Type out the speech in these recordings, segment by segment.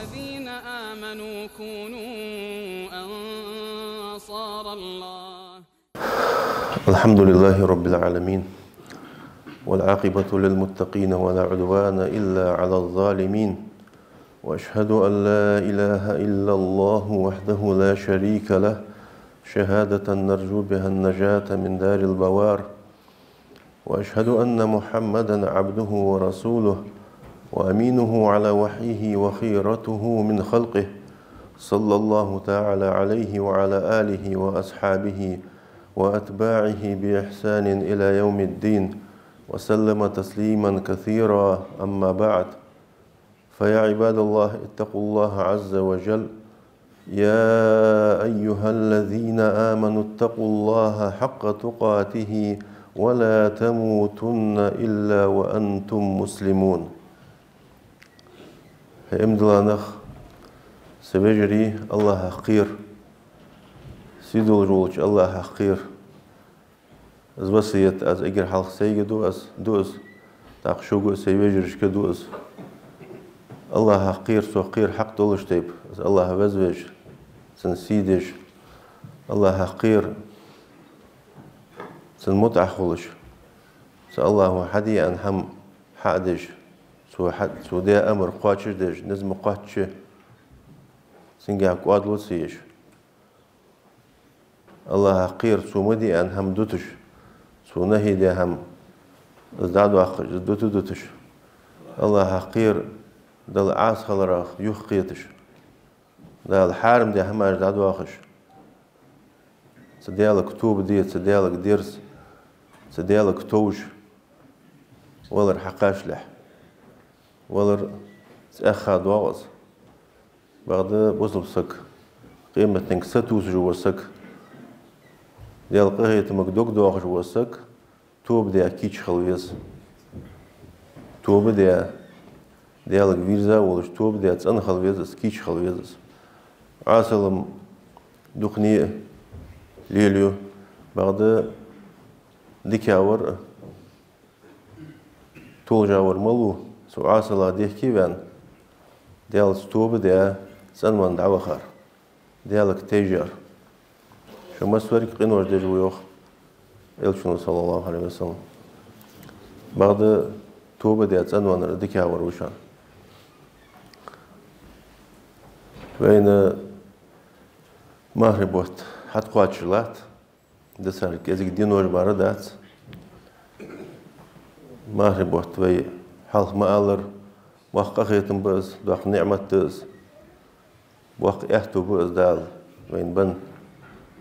الذين آمنوا كونوا أنصار الله. الحمد لله رب العالمين، والعاقبة للمتقين ولا عدوان إلا على الظالمين، وأشهد أن لا إله إلا الله وحده لا شريك له شهادة نرجو بها النجاة من دار البوار، وأشهد أن محمدا عبده ورسوله وأمينه على وحيه وخيرته من خلقه، صلى الله تعالى عليه وعلى آله وأصحابه وأتباعه بإحسان إلى يوم الدين، وسلم تسليما كثيرا. أما بعد، فيا عباد الله اتقوا الله عز وجل. يا أيها الذين آمنوا اتقوا الله حق تقاته ولا تموتن إلا وأنتم مسلمون. امدلانخ سبجري الله حقير سيدول جولج الله حقير از وصيت از اگر حلق سيجدو از دوز تاقشوغو سيبجرش كدوز الله حقير سوقير حق دولش تيب از الله وزوج سنسيدش الله حقير سنمتع خولش الله حدي أن هم حادش سو ده أمر قاتش دش نزم قاتش سنجا قاد لوسيش الله حقير سو مدي أن هم دوتش سو نهي ده هم ازداد واخش دوتش الله حقير دل عاس خلراخ يخقيتش دل حارم ده هم ازداد واخش سديالك توب ديت سديالك درس سديالك توج ولر حقاش لح ولر أخذ واعظ بعد بوصل سك قيمة تنك ستوس جوا سك ديال قهية مقدوق دواخ جوا سك توب دي أكيد خلويز توب دي ديالك فيرزا ولش توب دي أتسأن خلويز أسكيش خلويز عاسلم دقني ليليو بعد ديكاور طول جاور ملو سو عاسلا ديكي بان ديال ستوب دي سنوان دعوخار ديالك تيجار شو مسورك قنوش دي جويوخ إلشنو صلى الله عليه وسلم بعد توب دي سنوان ديكاور وشان وين مغربوت حد قواتشلات دسار كذا دينور باردات مغربوت وي حلق مالر وق خيتم بس وق نعمة تز وق احتو بس دال وين بن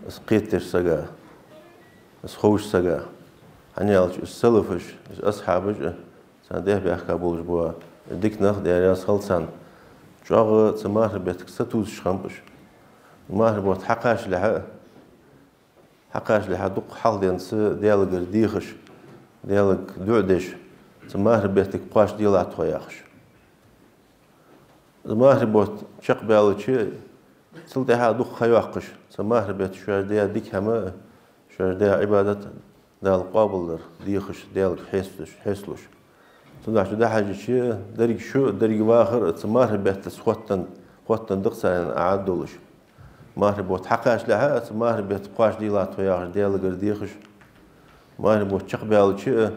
اسقيتش سجا اسخوش سجا هنيالش السلفش اصحابج سنديه بيحكى بولج بوا ديك ناخد يا خلصان جاغ تمغربتك ستوز شخمبش مغربوت حقاش لها دق حال دينس ديالك ديخش ديالك دعدش تمغربتك قاش ديالات خوياخش المغربوت شق بالشي سلطها دق خياقش تمغربت شو ديا ديك هما شو ديا عبادة ديال قابل ديخش ديالك حسلش تدعش ده حاجة شيء درج شو درج واخر تمغربت خوتن دقسان أعدولش مغربوت حقاش لها مغربوت قاش ديالات خوياخش ديالك ديخش مغربوت شق بالشي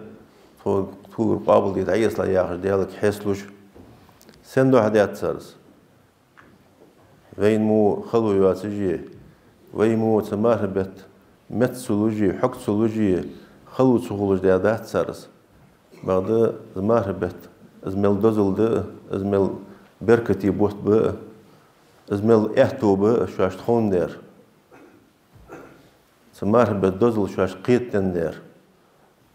تور قابل دي تعيس لا ياخذ ديالك حسلوش سندو حدات سرس وين مو خلو يواسجي وين مو تماربت متسولوجي حكسولوجي خلو تسولوج ديالات سرس بعد تماربت ازمل دوزل ازمل بركتي بوت ب ازمل احتو ب شاش تخون دير تماربت دوزل شاش قيتن دير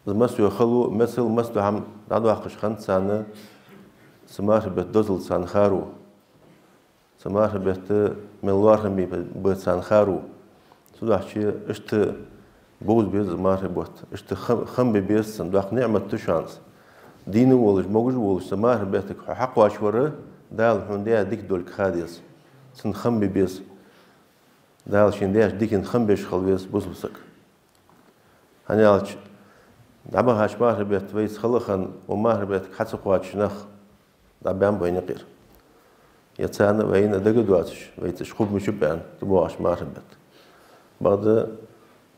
المسو يخلو مثل مسو هم دادو أخش خنت سنة سماه بتدزل سان خارو سماه بت ملوارهم بتسان خارو سوداح شيء اشت بوز بيز سماه بوت اشت خم بيز سندوق نعمة تشانس دينه ولج موجود ولج سماه بتك حق واشوره دال حنديا ديك دول خاديس سن خم بيز دال شندياش ديك خم بيش خلويس بوز بسك هنيالش دابا هاش مغربيت ويس خلخن ومغربيت حتى قوات شنخ دابا بين قير يتسان وين دقة دواتش ويتش خوب مشبعن تبواش ماربت بعد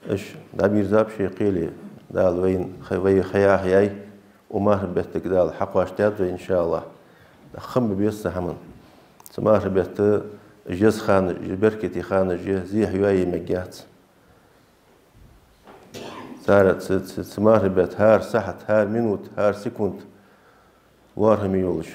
إيش دابير زاب شيء قيلي دال وين خيا خياي وماربت دال حق واشتاد إن شاء الله خم بيس حمن ماربت جز خان بركتي خان زي حياي مجات صارت سماربت هار ساحت هار منوت هار سكوند وارهم يولش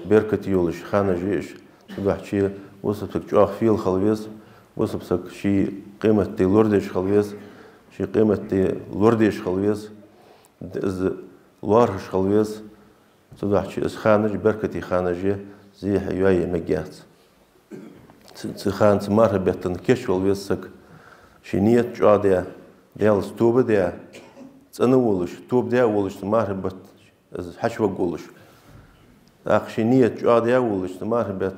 بركة يولش خانة جيش صباح شيء وصلتك جوا فيل خلويس وصلتك شيء قيمة تي لورديش خلويس شيء قيمة تي لورديش خلويس إز وارش خلويس صباح شيء إز خانة بركتي خانة جي زي حياي مجات خان سماربت تنكش والويسك شيء نيت جوا ده ديال ستوب ده أنا ولش توب ده ولش ماربت حشوة قولش أخشينية جادية ولش ماربت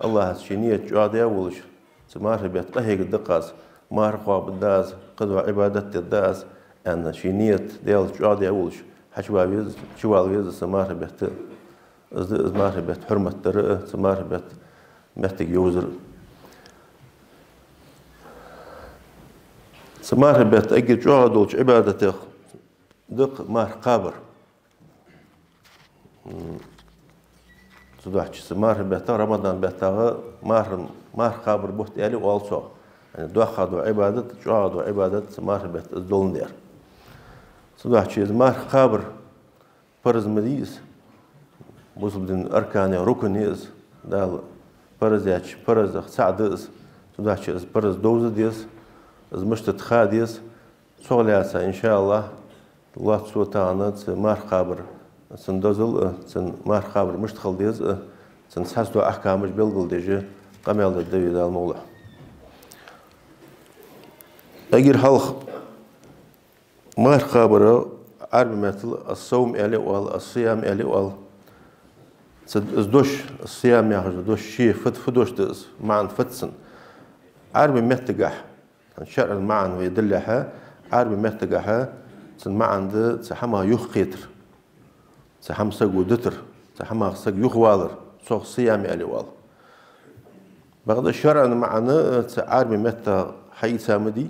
الله هالشينية جادية ولش ماربت قهيق الدقاس مارقوا بالداز قدوا عبادة الداز أن شينية ديال جادية ولش حشوة ويز شوال ويز ماربت ماربت حرمة ترى ماربت محتاج يوزر سماربت أجي جادولش عبادته دق مار قابر صدق سمار بيتا رمضان بيتا مار قابر بوت يالي والصو يعني دو خادو عبادة جادو عبادة سمار بيت الدولن دير صدق شيء مار قابر فرز مديس بوصل بدين أركان ركن يز دال فرز ياتش فرز سعدس صدق شيء فرز دوز ديس از مشتت خاديس سولياسا إن شاء الله الله سبحانه مار قابر سندزل سن مار خابر مشتخل ديز سن سحسدو أحكامش بلغل ديجي قميل الدوي دا المولى أجير حلق مار خابر عربي مثل الصوم إلي وال الصيام إلي وال دوش الصيام ياخذ دوش شي فدوش دز معن فتسن عربي متقح شرع المعن ويدلها عربي متقحها سن معن ده سحما يخيتر سحم سق ودتر سحم سق يخوالر صوغ صيامي علي وال بعد الشرع معنا عربي متى حي سامدي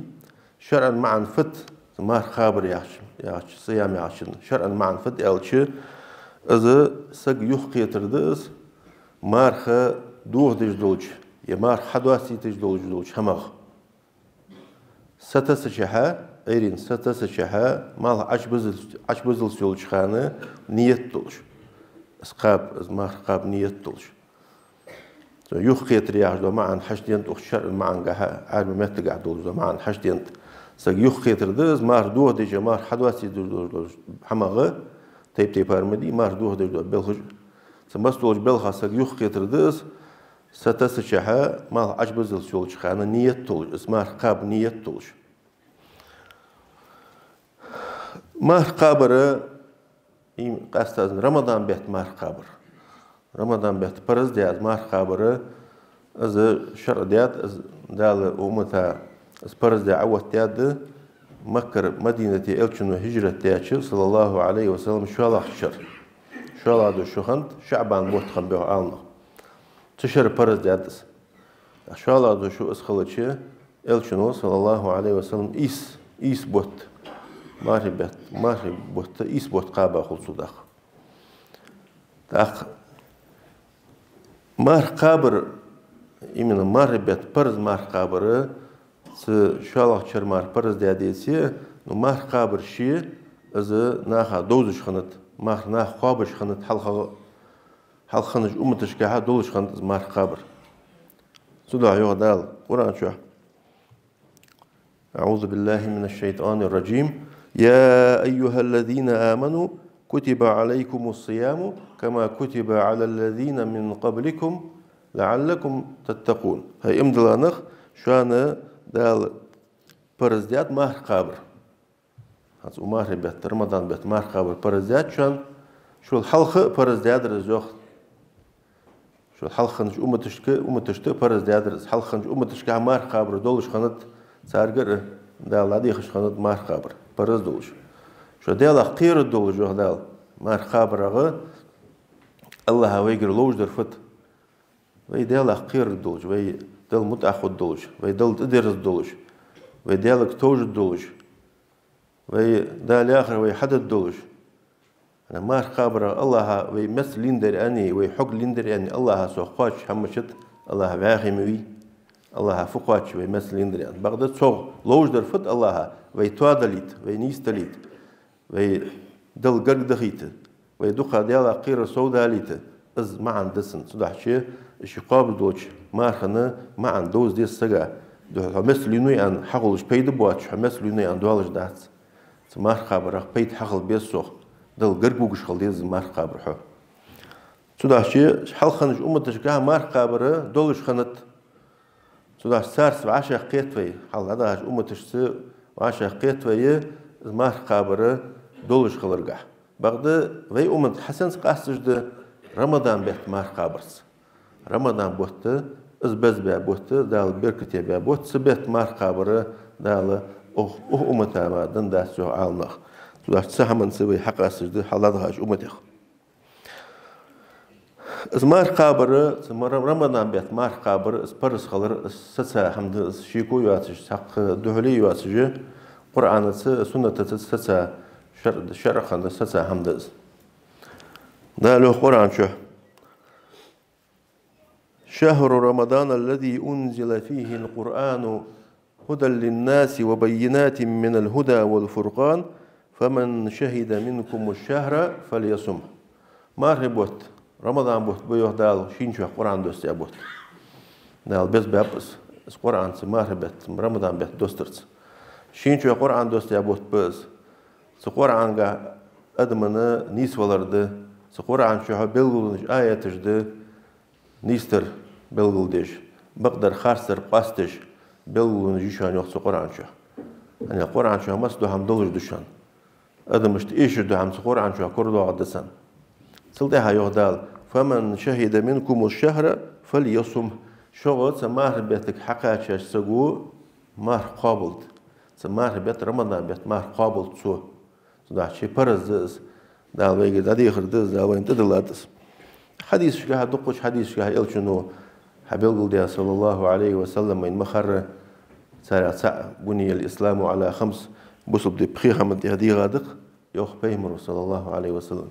شرع معن فت ما خابر ياش صيام ياشن شرع معن فت الش إذا سق يخيتر دس مارخ دوه دجدوج يا مار حدواسي تجدوج همغ ستسشها أيرين ستسشها مال عشبزل سولش خانة نيت تولش اسقاب مار قاب نيت تولش يخيت رياح دو معن حشدين تخشر معن جها عالم متقع دول معن حشدين سق يخيت ردز مار دوه ديجا مار حدواسي دول حمغ تيب أرمدي مار دوه ديجا بلخج سمستولش بلخا سق يخيت ردز ستسشها مال عشبزل سولش خانة نيت تولش اسمار قاب نيت تولش مار قابر قاستاز رمضان بيت مار قابر رمضان بيت برز ديات مار قابر از شر ديات از دال أمتا از برز دي عوت ديات مكر مدينة إلشن وهجرة دياتش صلى الله عليه وسلم شوالا شر شوالا دو شخنت شعبان بوت خنبيو عالنا تشر برز ديات شوالا دو شو اسخلتش إلشن صلى الله عليه وسلم إيس بوت ماري بوت إيس بوت قابا خلصو داخ مار قابر إمنا ماري بيت برز مار قابر شالح شر مار برز دياديسي نو مار قابر شي إذا ناخا دوزش خنت مار ناخ قابش خنت حل خنج أمتش كاها دولش خنت مار قابر سودع يوه دال قرآن شو أعوذ بالله من الشيطان الرجيم يا أيها الذين آمنوا كتب عليكم الصيام كما كتب على الذين من قبلكم لعلكم تتقون هاي امدلانخ شوانا دال برزديات مار قابر هاتو مار بيت رمضان بيت مار قابر برزديات شوان شو الحلقة برزديات رزوخ شو الحلقة نش أمتشك برزديات رز حلقة نش أمتشك مار قابر دولش خانت سارقر دال عديخش خانت مار قابر برز دولش شو دال قير دولش دال مار قابر الله ويجر لوج در فت وي ديال أخير دولج وي دل متأخد دولج وي دل تدرس دولج وي ديالك توج دولج وي دال آخر وي حدد دولج أنا ما خبر الله وي مثل لندر أني وي حق لندر أني الله سوقاش همشت الله باغي موي الله فقاش وي مثل لندر أني بغداد صوغ لوج در فت الله وي توادليت وي نيستليت وي دل قرق دخيت وي دوخا ديال أخير سوداليت از ما عندسن صدح شيء قابل دوش ما خنا ما عندوز دي السجا ده مثل ينوي عن حقلش بيد بواتش مثل ينوي عن دوالش دات ما خبره بيد حقل بيسوق دل قرقوش خلديز ما خبره حو صدح شيء حل خنج أمتش كه ما خبره دولش خنت صدح سارس وعشا قيتوي حل هذا أمتش س وعشا قيتوي ما خبره دولش خلرجع بعد وي أمت حسن قاسش ده رمضان بيت ما خبرس رمضان بوته از بز بوته دال بركتي بوت سبت ما خبره دال أمتها ما دنداس جو عالنخ تلاش سهم سوي حق أسجد حلادهاش أمتها از ما خبره رمضان بيت ما خبر از برس خلر سسا حمد شيكو يواتش حق دهلي يواتش قرآن سنة سسا شرق عند سسا حمد دالو قرآن شو شهر رمضان الذي أنزل فيه القرآن هدى للناس وبينات من الهدى والفرقان فمن شهد منكم الشهر فليصم ما ربوت رمضان بوت بيوه دال شين شو قرآن دوست يبوت دال بس بابس قرآن ما ربت رمضان بيت دوسترس شين شو قرآن دوست يبوت بس قرآن جا أدمنا نيس ولرده قرآن شو بلغلش آياتش ده نيستر بلغلدش بقدر خارستر قاستش بلغلن جيشان يوخس قرآن شو يعني قرآن شو مس دو هم دولش دشان أدمشت إيش دو هم قرآن شو كردو عدسان سلطها يغدال فمن شهد منكم الشهر فليصم شغل سماه بيتك حقاش سجو مار قابلت سماه بيت رمضان بيت مار قابلت سو ده شيء برز دال ويجي دادي خردز دال وين تدلاتس حديث شجاه دقش حديث شجاه إلشنو حبيل ديا صلى الله عليه وسلم من مخر ساعة بني الإسلام على 5 بصب دي بخيخة من هذه غادق يوخ بيمر صلى الله عليه وسلم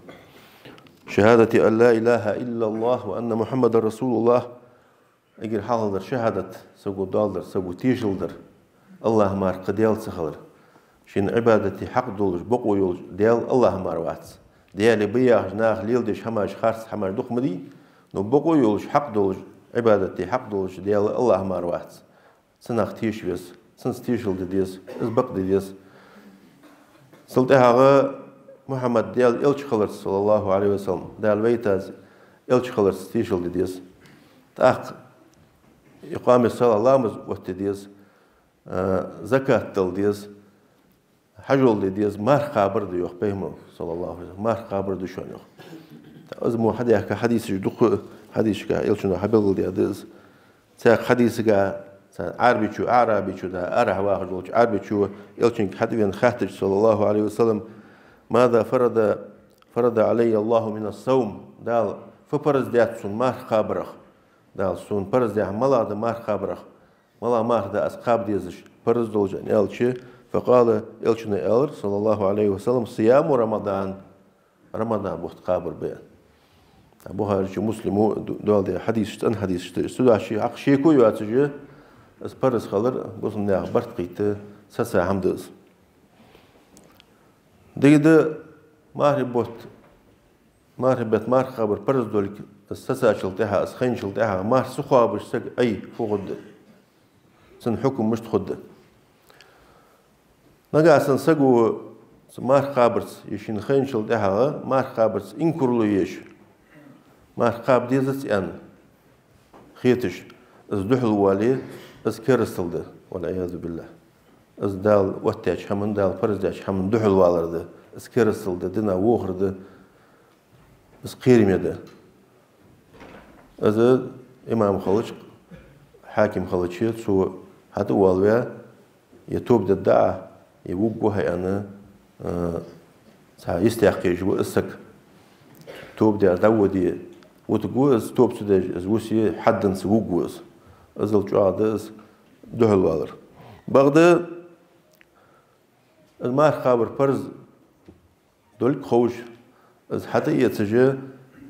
شهادة أن لا إله إلا الله وأن محمد رسول الله أجر حاضر شهادة سوق دالر سوق تيجلدر الله مار قديال سخلر شين عبادتي حق دولش بقوي يولش ديال الله مار واتس ديال بيا جناح ليلدش هماش خارس هماش دخمدي نو بقوي يولش حق دولش عبادتي حق دولش ديال الله مار واتس سناخ تيش بس سنس تيجلد ديس إزبق ديس سلطها محمد ديال إلش خلرس صلى الله عليه وسلم ديال بيتاز إلش خلرس تيجلد ديس تأخ إقام الصلاة لامز وقت ديس زكاة تل ديس حجول ديس مار خابر ديوخ بيهمو صلى الله عليه وسلم مار خابر ديشون يوخ أزمو حديث كحديث يدق حديث كا إلشنا حبيل ديس ساق حديث كا عربي شو عربي شو ده أره واحد ولا عربي شو إلشن حديث خاتج صلى الله عليه وسلم ماذا فرض علي الله من الصوم دال فبرز ديات سون مار خابرخ دال سون برز ديات ملا ده مار خابرخ ملا مار ده أسقاب ديزش برز دولجان إلشي فقال إلشنا إلر صلى الله عليه وسلم صيام رمضان بوت قابر بيان أبو هارج مسلم دول ده حديث أن حديث استدعى شيء عق شيء كوي واتجه أسبرز خلر بوسم ده أخبرت قيته سسا حمدز ديده مار خبر برز دول السسا شلتها أسخين شلتها مار سخابش سق أي فوقد سن حكم مش تخد نجا سن سقو مار خابرس يشين خين شلتها مار خابرس إن كرلو يش مار خاب ديزت أن خيتش از دحل والي از كرستلده والعياذ بالله از دال واتش همن دال فرز داش همن دحل والرده از كرستلده دنا وخرده از قيرمده از إمام خلج حاكم خلجيت سو هذا والويا يتوب الدعاء يوقوها أنا يستحقي جو إسك توب ده دودي وتجوز توب سدج وسي حدن سوجوز أزل جادز دهل والر بعد المار خابر برز دول خوش از حتى يتسجى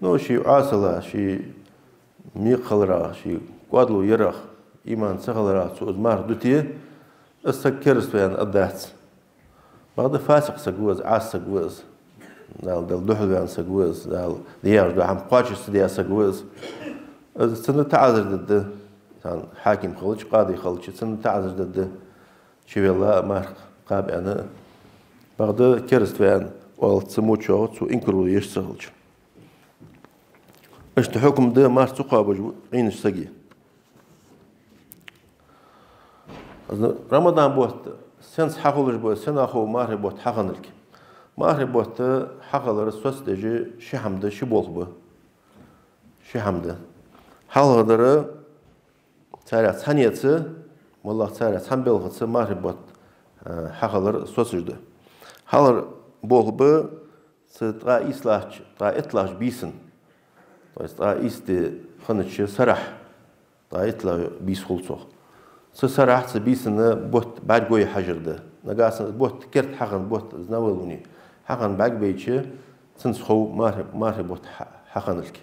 نو شي عاصلة شي ميقلرا شي قادلو يرخ إيمان سخلرا سو المار دوتي استكرس بين الدهت بعد فاسق سجوز عاص سجوز دال دهل بين سجوز دال ديار دو عم قاش ديار سجوز سنة تعذر ضد حاكم خلج قاضي خلج سنة تعذر ضد شي والله مار قاب أنا بعد كرست بين والتسموتشو سو إنكرو يشتغلج اشت حكم ده مار تقابج عين السجي رمضان بوت سنس حقولج بوت سنة أخو مار بوت حقنلك مار بوت حقلر سوس دجي شحمده شبولبه شحمده حال هذا ترى ثانية والله ترى ثانبلغة مار بوت حقلر سوسجده حال بولبه سترا إسلاش ترا إطلاش بيسن ترا إست خنتش سرح ترا إطلا بيس خلصه سرح سبيسن بوت بعد جوي حجر ده نجاس بوت كرت حقن بوت زناولوني حقن بعد بيتش سنسخو مار بوت حقن لك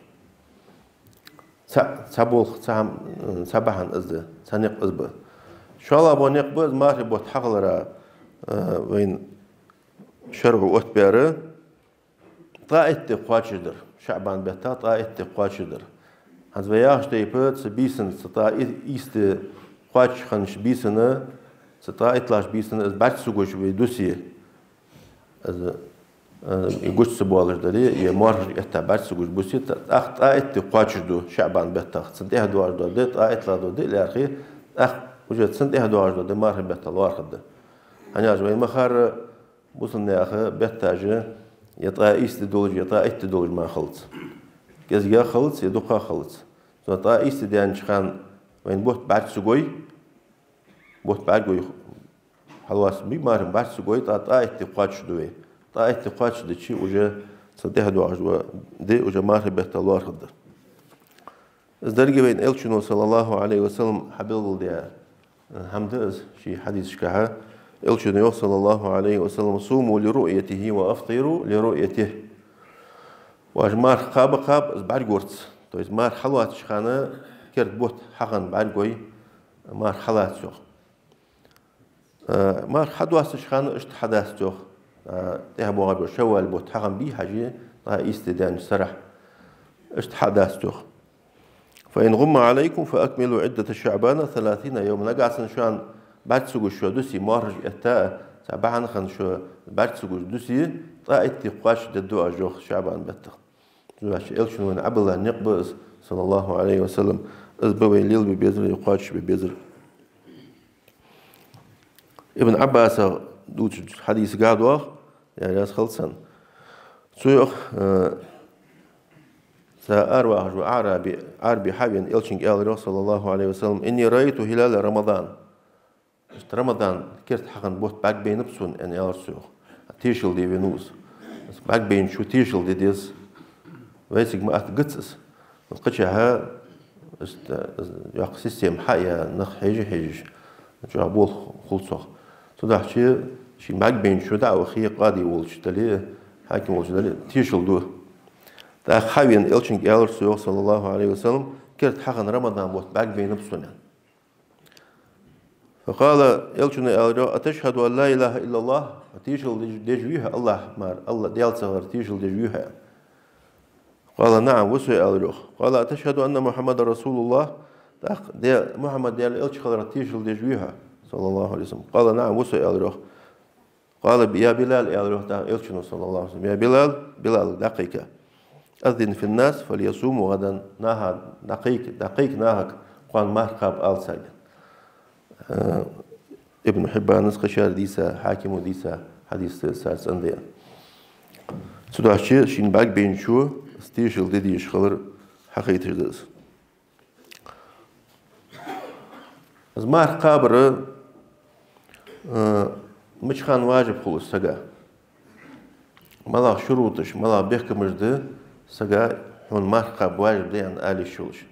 سبول سبحان أزده سنق أزبه شو الله بنيق بز مار بوت حقلرا وين شرع واتباره طائت قاشدر شعبان بيتا طائت قاشدر هذا وياش تيبت سبيسن سطائت إست قاش خنش بيسنه سطائت لاش بيسنه بعد سوقش بيدوسي از يقول سبوالش دلي يمر يتبع سوقش بوسي طائت قاشدو شعبان بيتا سنتها دوار دو ده طائت لا دو ده لأخي وجد سنتها دوار دو ده مار بيتا الواحد أنا أجمع مخار بوصلنا يا أخي بيتاجه يطائيس تدولج يطائيس تدولج ما خلص كذا خلص يدقى خلص يطائيس تدين شخان وين بوت بعد سجوي بوت بعد جوي حلواس بي مارم بعد سجوي طائيس تقاتش دوي طائيس تقاتش دشي وجا صدق هدوا دي وجا مار بيت الله خدر الدرجة بين إلشنو صلى الله عليه وسلم حبيب ديا حمد شي حديث شكاها إلشنو صلى الله عليه وسلم صوموا لرؤيته وأفطروا لرؤيته واجمار قاب بعد قرص تويز مار حلوات شخانة كرت بوت حقن بعد قوي مار حلات شوخ مار حدواس شخانة اشت حداس شوخ تهبوا غبر شوال بوت حقن بي حاجة استدان سرح اشت حداس شوخ فإن غم عليكم فأكملوا عدة شعبان 30 يوم نقعسن شان بعد سوق شو دوسي مارج أتا سبعان خن شو بعد سوق دوسي طائت تقاش ددو أجوخ شعبان بتخ زواج إلشون من عبلا نقبز صلى الله عليه وسلم أزبوي ليل ببيزر يقاش ببيزر ابن عباس دوت حديث قادوا يعني راس خلصان سويخ سأروح عربي حبيب إلشين قال صلى الله عليه وسلم إني رأيت هلال رمضان رمضان كرت حقن بوت باك بين بسون أن يارسوه تيشل دي فينوس باك بين شو تيشل دي ديز ويسك ما أتقصص القشها ياق سيستم حيا نخ حيج جابول خلصه صدق شي باك بين شو دعوة خي قاضي ولش تلي حاكم ولش تلي تيشل دو تا خاوين إلشين يارسوه صلى الله عليه وسلم كرت حقن رمضان بوت باك بين بسون فقال إلشون أتشهد أن لا إله إلا الله تيشل دجويها الله مار الله ديال صغر تيشل دجويها قال نعم وسوي ألروخ قال أتشهد أن محمد رسول الله محمد ديال إلش خضر تيشل دجويها صلى الله عليه وسلم قال نعم وسوي ألروخ قال يا بلال ألروخ إلشون صلى الله عليه وسلم يا بلال دقيقة أذن في الناس فليصوموا غدا نهار دقيق نهك قال ما قاب آل ساجن ابن حبان نسخشار ديسا حاكم وديسا حديث سارس أنديان سوداشي شين باك بين شو ستيشل ديدي يشخلر حقيقة ديس از مار قابر مش خان واجب خلص سجا ملا شروطش ملا بيحكمش ده سجا هون مرقب واجب ديان آلي شولش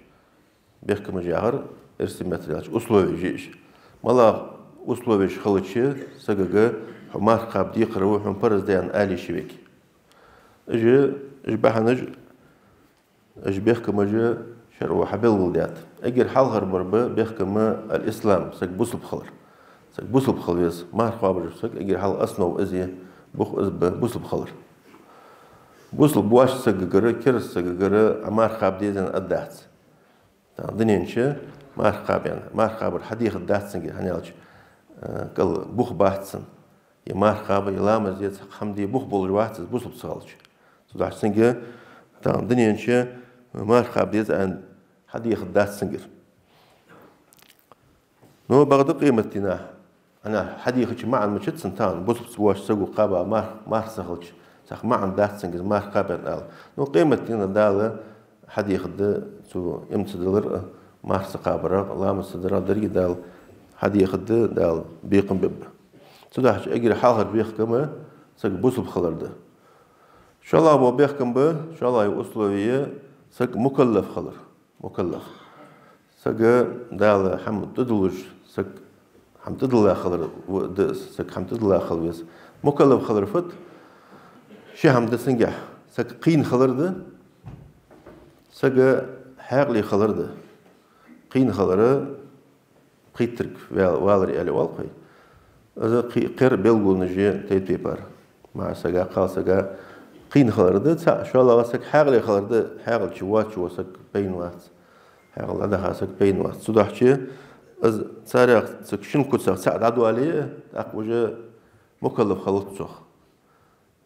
بيحكم جاهر إرسي ماتريالش أسلوبي جيش مالا أسلوبي خلتشي سجى مرقب ديقرو هم برز ديان آلي شبيك إج بحنج إج بيحكم جا شرو حبيل ولدات أجر حال هربربا بيحكم الإسلام سج بوسل بخلر سج بوسل بخلويس مرقب برج سج أجر حال أصنو إزي بخ بوسل بخلر بوسل بواش سجى كرس سجى مرقب ديزن أدات دنينشة مرقب يعني مرقب الحديقة دات سنجي هنيالش قال بوخ باحتسن يا مرقب يلامز يت حمدي بوخ بول واحد بوسل بسالش صدق سنجي تان دنينشة مرقب ديز عن حديقة دات سنجر نو بعد قيمتنا أنا حديقة مع المشت سنتان بوسل بواش سجوا قابا مار سهلش سخ مع دات سنجر مرقب يعني نو قيمتنا دالة حديقة ده سو يمتدلر مارس قابرة الله مصدر دري دال حديقة ده دال بيقم بب سوداش أجري حاضر بيحكمه سق بوسل بخلر ده إن شاء الله أبو بيحكم به إن شاء الله يوصلويه سق مكلف خلر مكلف سق دال حمد تدلج سق حمد تدل خلر سق حمد تدل خلر مكلف خلر فت شي حمد سنجح سق قين خلر ده سجى حاقلي خلرده قين خلره قيترك والري على والقي هذا قير بيلقو نجي تيت بيبر مع سجى قال سجى قين خلرده شاء الله سك حاقلي خلرده حاقل شوات شو سك بين وات حاقل هذا سك بين وات صدق شيء از سارع سك شن كنت سعد عدو عليه أقوى مكلف خلط سخ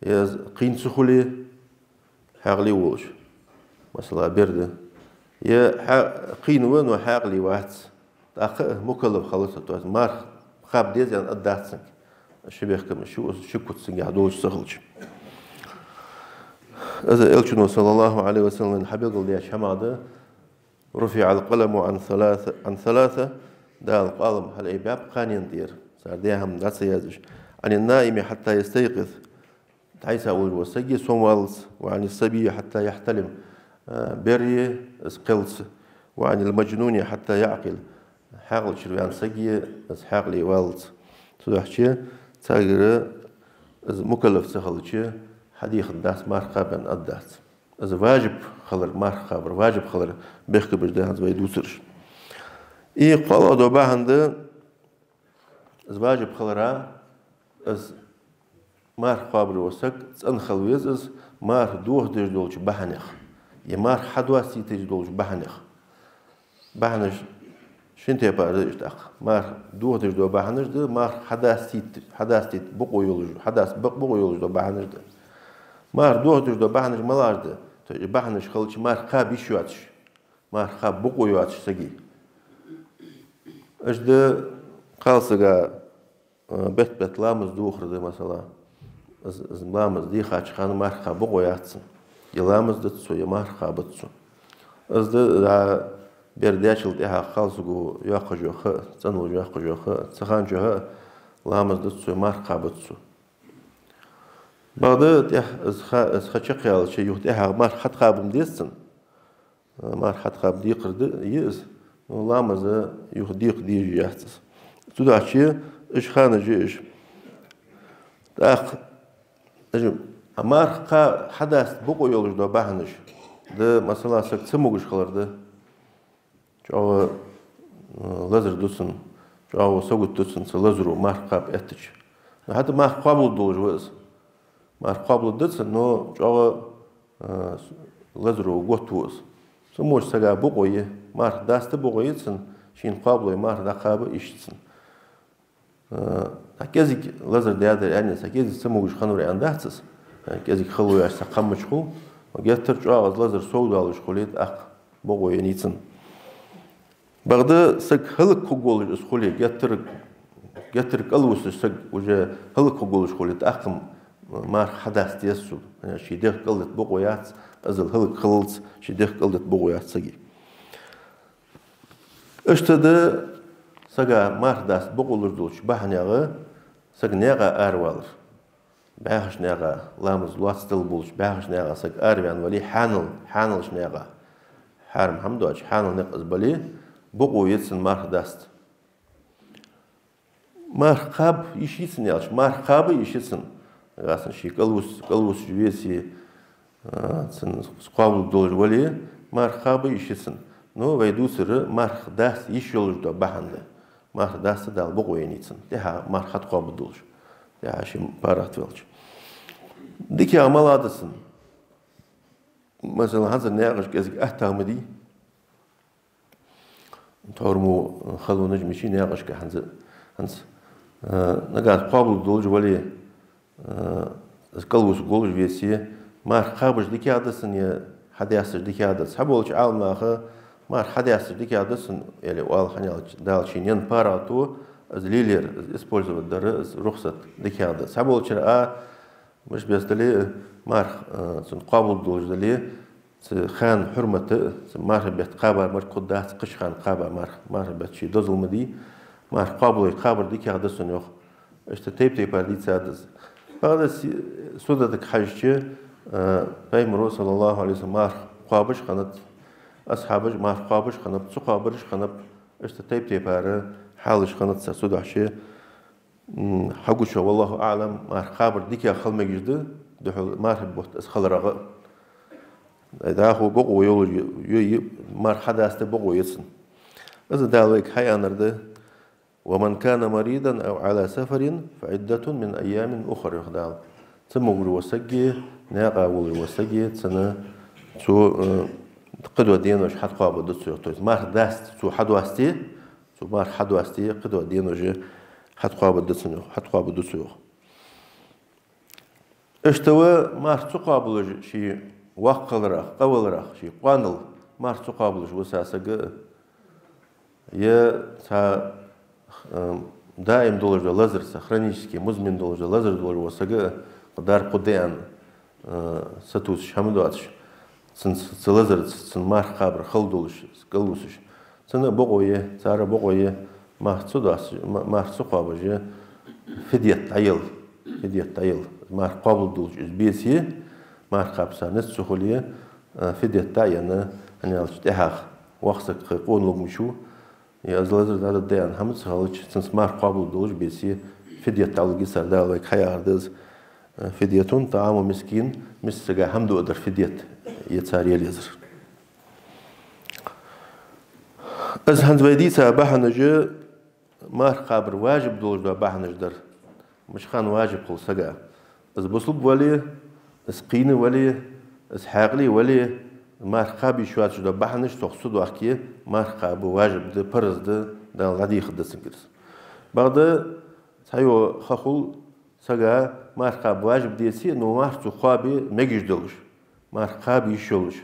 يا قين سخولي حاقلي وش مثلا برد يا قين وين وحاقلي واحد مكلف خلصت توات مار خاب ديز يعني أداتسنك شبيه كم شو كنت سنجي عدوش سهلش إذا إلشنو صلى الله عليه وسلم حبيب الله شماده رفع القلم عن ثلاثة دا القلم هل إباب قانين دير صار ديهم ناس يازش عن النائم حتى يستيقظ تعيسى أول وسجي سومالز وعن الصبي حتى يحتلم بري اسقلس وعن المجنون حتى يعقل حاقل شريان سجي حاقلي والز سوحشي تاجر مكلف سخلشي حديث الداس مرقبا الداس از واجب خلر مرقب واجب خلر بيحكي بجدان زي دوسرش اي قال دو باهند از واجب خلرا از مرقب وسك انخلويز از مار دوه دولش بحنخ يمار حدواسي تجدولش بحنش شنتي بارد اشتاق مار دوه تجدو بحنش ده مار حداستي بقو يولج حداس بقو يولج دو بحنش ده مار دوه تجدو بحنش ملار ده بحنش خلش مار خاب يشواتش مار خاب بقو يواتش سجي اش ده قالسغا بيت لامز دوخر ده مثلا از لامز دي خاچ خان مار خاب بقو ياتسن يلامز دتسو يمار خابتسو از ده برداشل تها خالصو ياخجو خ صنو ياخجو خ سخانجو لامز دتسو يمار خابتسو بعد از خچقيال شي يوتها مار خط خابم ديسن مار خط خاب ديقرد يز لامز يخديق دي يحتس تداشي اش خانجي اش اخ اجم أمار حدث بقو يولج دو بحنش ده مثلا سك تسموش خلر ده جاو لازر دوسن جاو سوق دوسن سلازرو مار قاب اتش حتى مار قابل دوج وز مار قابل دوسن نو جاو لازرو قوت وز سموش سجا بقوي مار داست بقوي سن شين قابل مار دقاب إيشتسن هكذا لازر ده يعني هكذا سموش خنوري عندهتس كذلك خلوا يعيش سقمش خو وجت ترجع على لازر سودا على شخوليت أخ بقوا ينيتن بعد سك هلك خقول الشخوليت جت ترك ألوس سك وجا هلك خقول شخوليت أخم ما حدث تيسو يعني شيء ده قلت بقوا يعيش أزل هلك خلص شيء ده قلت بقوا يعيش سجي اشتد سجا ما حدث بقوا لردوش بحنيغة سجنيغة أروالر باهش ناقة لامز لواتستل بولش باهش ناقة سك أربعين ولي حانلش ناقة حرم حمدوش حانل نقص بلي بقو يتسن مارخ داست مارخ قاب يشيتسن يالش مارخ قابı يشيتسن غاسن شي قلوس جويسي سن قابل دولج ولي مارخ قابı يشيتسن نو ويدوسر مارخ داست يشيولج دو بحنده مارخ داست دال بقو ينيتسن دها مارخ قابı دولج دها شي بارات велч ديكي عمل عادسن مثلا هذا ناقش كذا أهتمدي تورمو خلو نجم شيء ناقش كهنز نقعد قابل دولج ولي قلوس قولج بيسيه ما خابش ديكي عادسن يا حديث ديكي عادس حبولش عالم آخر ما حديث ديكي عادسن يعني وال خنيال دال شينين باراتو از ليلير использовать در رخصة ديكي عادس حبولش مش بيستلي مارخ سن قابل دولج دلي خان حرمته مارخ بيت قابر مر قدات قش خان قابر مارخ بيت شي دوزل مدي مارخ قابر ديكي عادسن يوخ اشتتيب بارديت سادس هذا سودتك حاجة بيمرو صلى الله عليه وسلم مارخ قابش خنت أصحابش مارخ قابش خنت سو قابرش خنت اشتتيب بار حالش خنت سود عشية حقوش والله أعلم مارخ قابر ديكي خل مجد دحول مارخ بوت أسخل رغ إذا هو بقو يول مارخ حدا است بقو يسن إذا دالك حي أنرده ومن كان مريضا أو على سفر فعدة من أيام أخرى يخدال تمغر وسجي ناقا ولر وسجي تنا سو قدوة دينوش حد قابل دتسو تويز مار داست سو حد واستي سو مار حد واستي قدوة دينوش حد قابل دتسو اشتوى مار تقابل شي وقلرا قولرا شي قانل مار تقابل وساسق يا تا دائم должен лазер хронический музмин должен лазер должен васага дар кудеан сатус шамдуатш сын лазер сын мар хабр хыл должен скалусш сына богое цара богое махсудас махсу қабыжы фидият тайыл мар қабыл должен избеси мар қапсаны сухулие фидият тайяны анялч техах вақсак қонлуг мшу يا زلزلة هذا الديان همس هالش سنسمار قابل دولج بيسي فدية تعلقي سردالك حياة هردز فديتون طعام مسكين مسجع حمدو قدر فدية يتساري اليزر از هند ويديسا بحنج مار قابر واجب دولج دا بحنج در مش خان واجب قل سجع از بصلب ولي از قين ولي از حاقلي ولي مار قابي شوات شو دا بحنش تقصد وحكي مار قاب واجب ده برز ده غادي يخدسن كرس بعد تايو خخول سجا مار قاب واجب ديسي نو مار تو قابي مجيش دلش مار قابي يشولش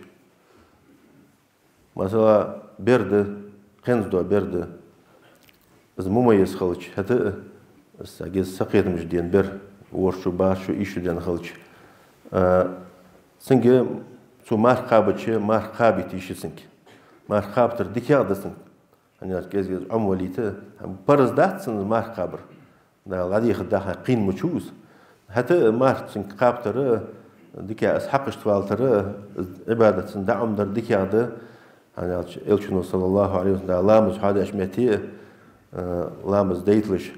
مثلا برد قنز دو برد از مميز خلش هذا استعجز سقيت مش دين بر ورشو باشو إيشو دين خلش سنجي سو مار قابتشي مار قابتي شسنك مار قابتر ديكي عدسن يعني كيز عموليته برز داتسن مار قابر دا غادي يخدها قين مچوس حتى مار سن قابتر ديكي اسحقش توالتر عبادة دعم در ديكي عده يعني الشنو صلى الله عليه وسلم لامز هذا اشمتي لامز ديتلش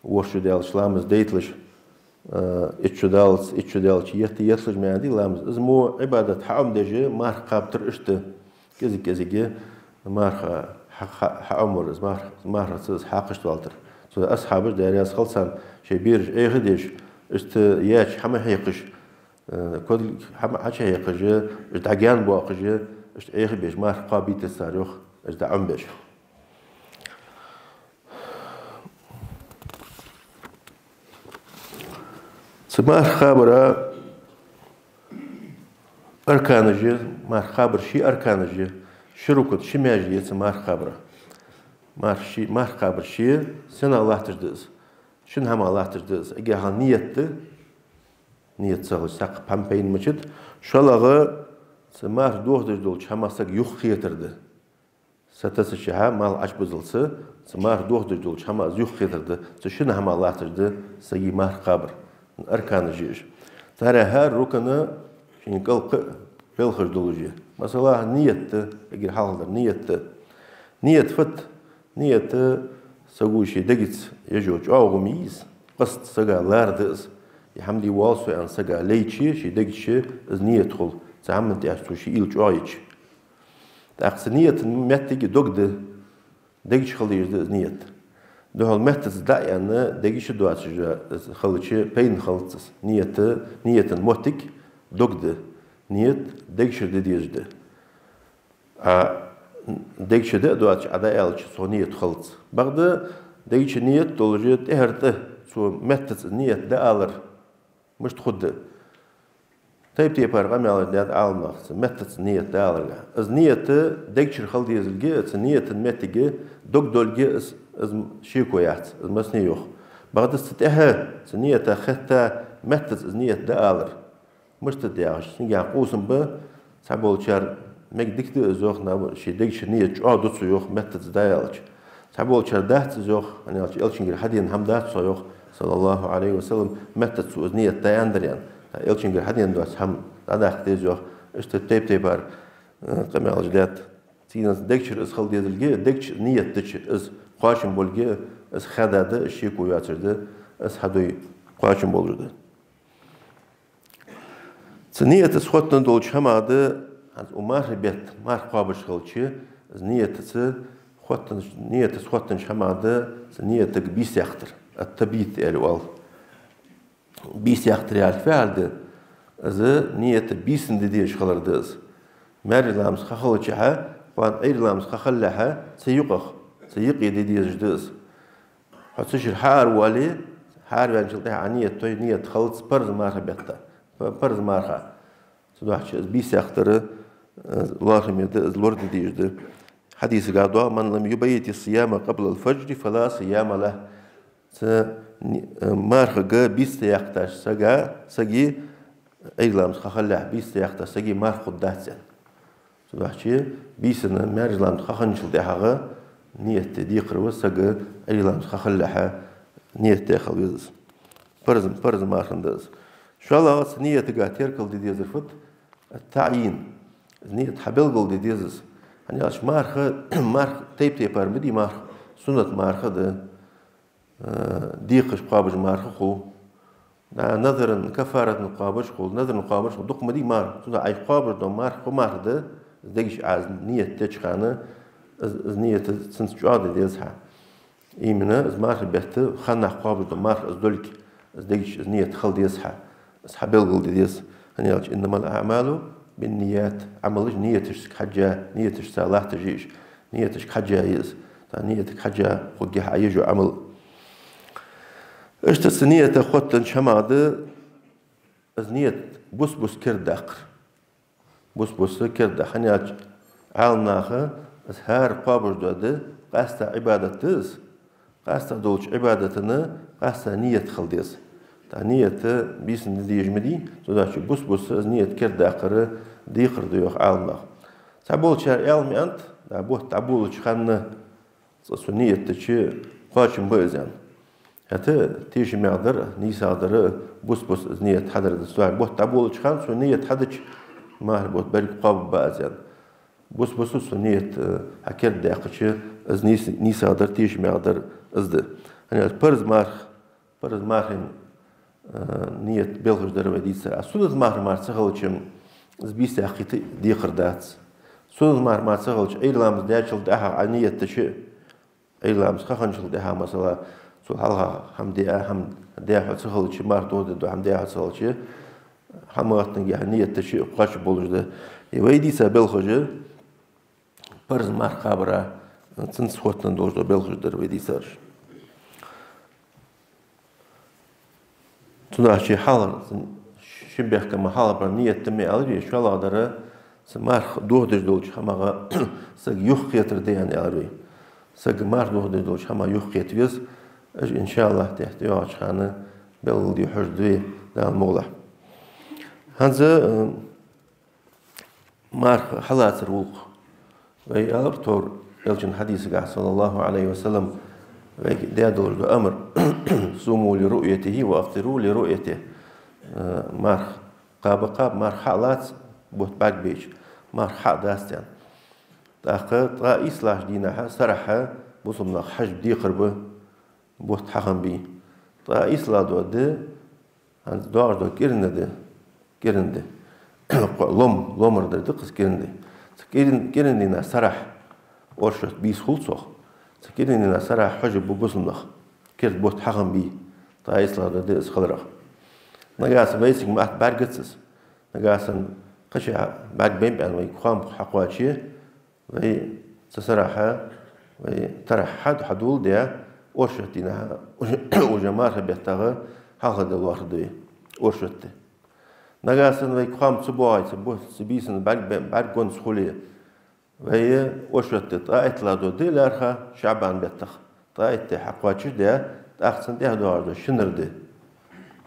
ورشو دالش لامز ديتلش اتشدالش يتلج ما عندي لامز اسمه عبادة حام دجى مار قابتر اشته كذي مار حامر مار سز حاقش توالتر سو اصحاب دارياس خلصان شي بيرج اي غديش اشت ياش حما هيقش كل حما حاجه هيقش دعيان بواقش اشت اي بيش مار قابيت الصاروخ اشت عم بيش سمار خابرة أركانجي مار خابر شي أركانجي شروكت شي ماجي سمار خابرة مار خابر شي سنة الله تجدز شن هم الله تجدز إجاها نيت سال ساق بامبين مجد شلاغة سمار دوه تجدول شما ساق يخ خيترده ستة شها مال عش بزلسة سمار دوه تجدول شما يخ خيترده شن هم الله تجد سي مار خابر أركان جيش ترى هر ركن شين قلق بالخش دولجي مثلا نية أجر حاضر نية فت نية سووشي دقت يجوج أو غميز قصد سجى لاردس يحمدي واسو أن سجى ليتشي شي دقت شي از نية خل تعمل تأسو شي إلش عايش تأخذ نية متى دقد دقش خليج از نية ده المتى زداء أن دقش دواتش خلتشي بين خلتس نية موتك دقد نية دقش دديجده دقش ده دواتش عدا ألش سو نية خلتس بعد دقش نية دولجة تهرته سو متى نية ده ألر مش تخد طيب تيبار غمي ديات عالماخ متى نية ده ألر از نية دقش خلتي يزلجي نية متى دقدولجي از شيكويات از مسنيوخ بعد استتها نية ختا متى نية ده ألر مش تديعش سنجا قوسم به سبول شر مقدك زوخ نام شي دقش نية جو دوتسو يوخ متى دايلش سبول شر دهت زوخ أنا إلشينجر حدين هم دهت صيوخ صلى الله عليه وسلم متى سوز نية دايندريان إلشينجر حدين دوس هم دهت زوخ اشت تيبار قمة الجدات تيناس دقشر إس خل ديزلجي دقش نية دقش إس قاشم بولجي إس خدادة شيكو ياترده إس حدوي قاشم بولجده نية سخوتن دولش هم هذا ومار بيت مار قابش خلشي نية سخوتن نية سخوتن هم هذا نية بيس يختر التبيت الوال بيس يختر يعني فعل ده از نية بيسن ديش خلر دز مار لامس خلشها وان أي لامس خلها سيقخ سيقي ديش دز حتشر حار والي حار بنشلتها عنية توي نية خلص برز مار بيته برز مارها سدوحش بيس يختار الله ميد الورد ديجد حديث قادوا من لم يبيت الصيام قبل الفجر فلا صيام له مارخ جا بيس يختار سجي أي لامس خلاه بيس يختار سجي مارخ الدهسن سدوحش بيسنا مارج لامس خنشل دهها نية ديقر وسجى أي لامس خلاه نية تأخذ يزس برز مارخندز شو الله نية تقاتير كل دي زرفت التعيين نية حبل كل دي زس يعني أش مارخ تيبار بدي مارخ سنة مارخ ده ديقش قابج مارخ خو دا نظرا كفارة قابج خو نظرا قابج خو دق مدي مارخ سنة أي قابج ده مارخ خو مارخ ده دقش عز نية تشخانة نية سنسجاد دي زها إيمنا از مارخ بيت خنا قابج ده مارخ از دولك از دقش نية خل دي زها أصحاب القول ديس هني إنما الأعمال بالنيات عملش نيتش حاجة نيتش صلاح تجيش نيتش حاجة يز نيتك حاجة وجه عيجو عمل إيش تسنية تخوتن شمادة از نية بس كرداق بس كرداق هني عالناخه از هار قابر دوده قاستا عبادة تز قاستا دولش عبادتنا قاستا نية خلديس نية بيسن ديج مدي تداش بس نية كرد آخر ديقر ديوخ عالنا تعبول شار علمي أنت تعبول شخنا سنية تشي قاشم بيزان هتا تيجي معذر نيسا عذر بس نية حضر دستوار بوت تعبول شخان سنية حدش ما بوت بريق قاب بازان بس سنية حكر داقش از نيسا عذر تيجي معذر ازد يعني برز مارخين نية بلغش در وديسة سودت مار سخلشم زبيست أخيت ديقر داتس سودت مار سخلش أي لامس داشل دها عنية تشي أي لامس خخنشل دها مثلا سو حالها هم دها سخلش مار دو هم دها سخلش هم وقتن عنية تشي قاش بولج ده يوديسة بلغش برز مار خبره سنس خوتن دوش دو بلغش در وديسة تناشي حال شبه كما حال برنية تمي ألبي شو الله درا سمار دوه دولش هما سج يخيتر ديان ألبي سج مار دوه دولش هما يخيت ويز إن شاء الله تحت يوعش خانة بلدي حجدي ده الموضع هذا مار حالات الروق وي أبطر يلجن حديث صلى الله عليه وسلم ده دور أمر صوموا لرؤيته وأفطروا لرؤيته مارخ قاب مارخ حالات بوت باك بيش مارخ حق داستيان تاخد را إصلاح دينها صراحة بوصلنا حج دي قربه بوت حقن بي تا إصلاح دو ده عند دوار دو كيرنده لومر ده دقس كيرندنا صراح أرشت بيس خلصوخ كيرندنا صراح حج بوصلنا كيرت بوت حقن بي تا إصلاح دو ده اسخلرا نجاس بيسك ما أتبرجتس نجاسن قشع باك بين بين ويقام حقواتشي وي تسرحها وي ترح حدول ده أرشتينها وجماعة بيتها هذا الواحد أرشته نجاسن ويقام سبوعي سبيسن باك جون سخولية وي أرشته طائت لا دو دي لارها شعبان بيتها طائت حقواتشي ده تأخذن ده دوار شنر ده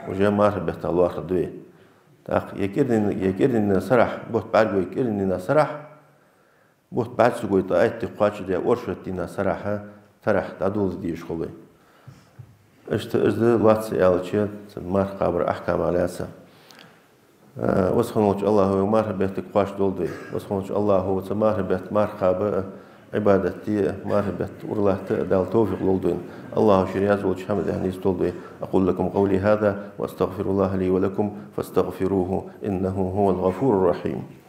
وجماعة بيتها الواحد ده تاخ يكيرني سرح بوت بعرقو يكيرني سرح بوت بعد سقوي تأتي قاتش ده أرشتنا سرحها فرح تعدول ديش خلي اشتأجد لاتس يالشيت مار قابر أحكام على أسا وسخنوش الله هو مار بيت قاش دولدي وسخنوش الله هو تمار بيت مار قابر عبادتي مار بيت ورله دال توفيق دولدين الله شريعة وجه حمد أهنيس دولدي أقول لكم قولي هذا وأستغفر الله لي ولكم فاستغفروه إنه هو الغفور الرحيم.